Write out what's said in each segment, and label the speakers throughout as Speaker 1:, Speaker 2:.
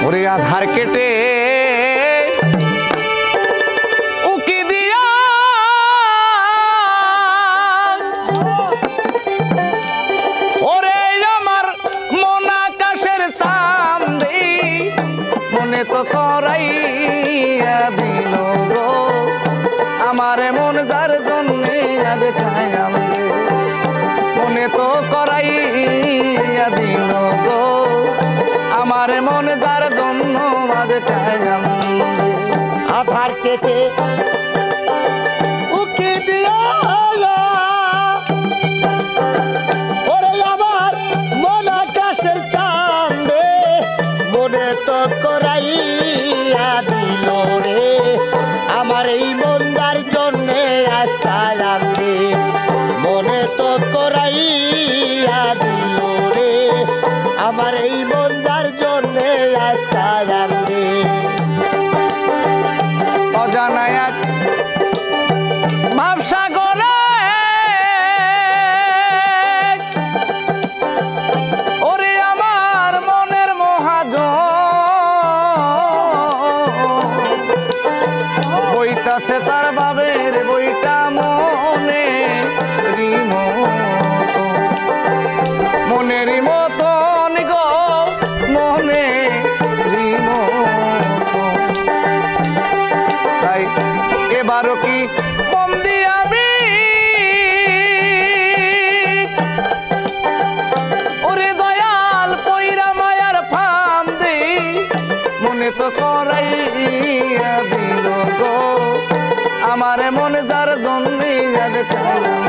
Speaker 1: ওরে আধার কেটে উকি দিয়া ওরে আমার মন আকাশের চাঁদে মনে তো করাইয়া দিল গো আমার মন যার জন্যে আজ খায়াম রে মনে তো করাইয়া দিল গো আমার মন যার জন্য আজ খায়াম
Speaker 2: আধার কেটে উকি দিয়া ওরে আমার মন আকাশের চাঁদে মনে তো করাইয়া দিল রে আমার এই মন্দার জন্যে আসতাম রে মনে তো করাইয়া দিল রে আমার এই মন্দার জন্যে আসতাম রে
Speaker 1: অজানা এক ভাবসাগরে ওরে আমার মনের মহাজন বইতাছে তার বাবের বইটা মনে মনেরই মতন গো মনে তাই এবারও কি বন্দি আমি ওরে দয়াল পয়রা মায়ার ফান্দি মনে তো করাইয়া দিল গো আমার মনে যার জন্যে আজ খাইলাম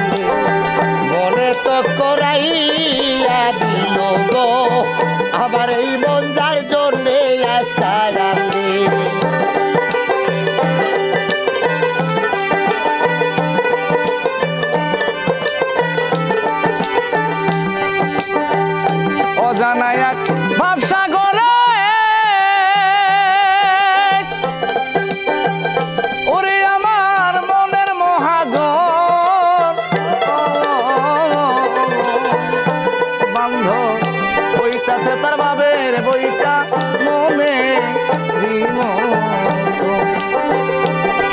Speaker 2: মনে তো করাইয়া দিল গো আমার এই মন যার জন্যে আসতাম রে
Speaker 1: অজানা এক ভাবসাগরে ওরে আমার মনের মহাজন বান্ধব বইতাছে তার বাবের বইটা মনে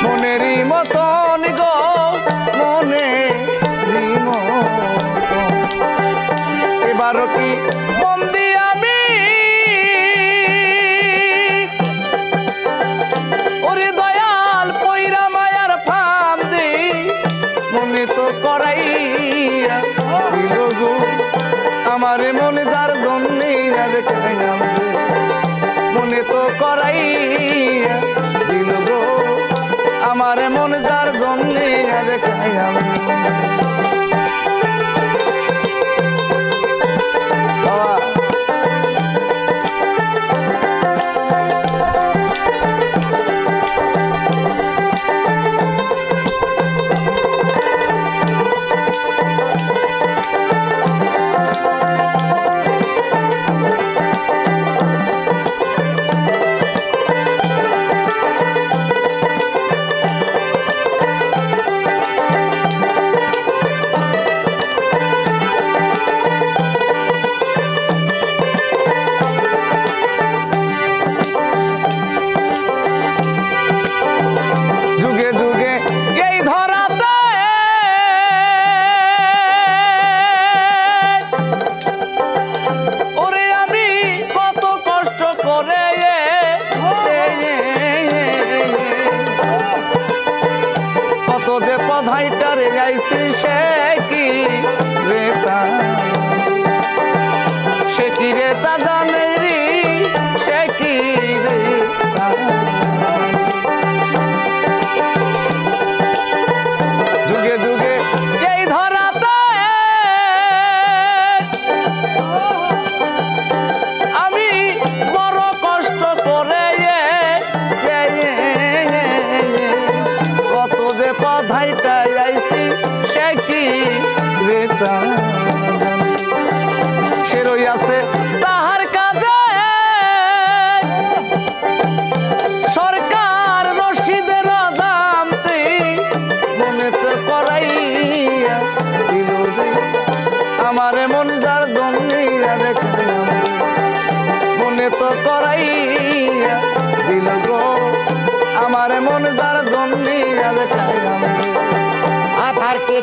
Speaker 1: মনেরই মতন গো মনে এবারও কি বন্দি আমি ওরে দয়াল পয়রা মায়ার ফান্দি মনে তো করাইয়া দিল গো আমার মনে যার জন্যে আজ খাইলাম মনে তো করাইয়া দিল গো আমার মনে যার জন্যে আজ খাইলাম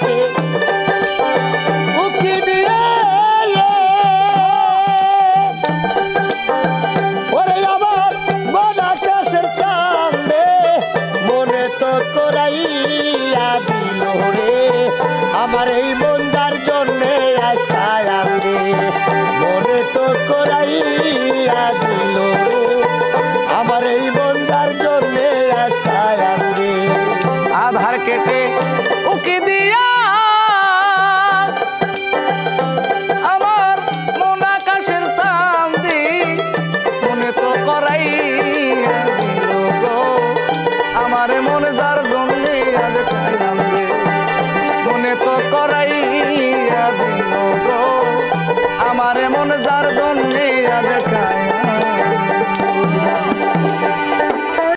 Speaker 2: পেতে উকি দিয়ে ওরে আমার মন আকাশের চাঁদে মনে তো করাইয়া দিল রে আমার এই মন যার জন্যে আজকাল রে মনে তো করাইয়া দিল রে আমার এই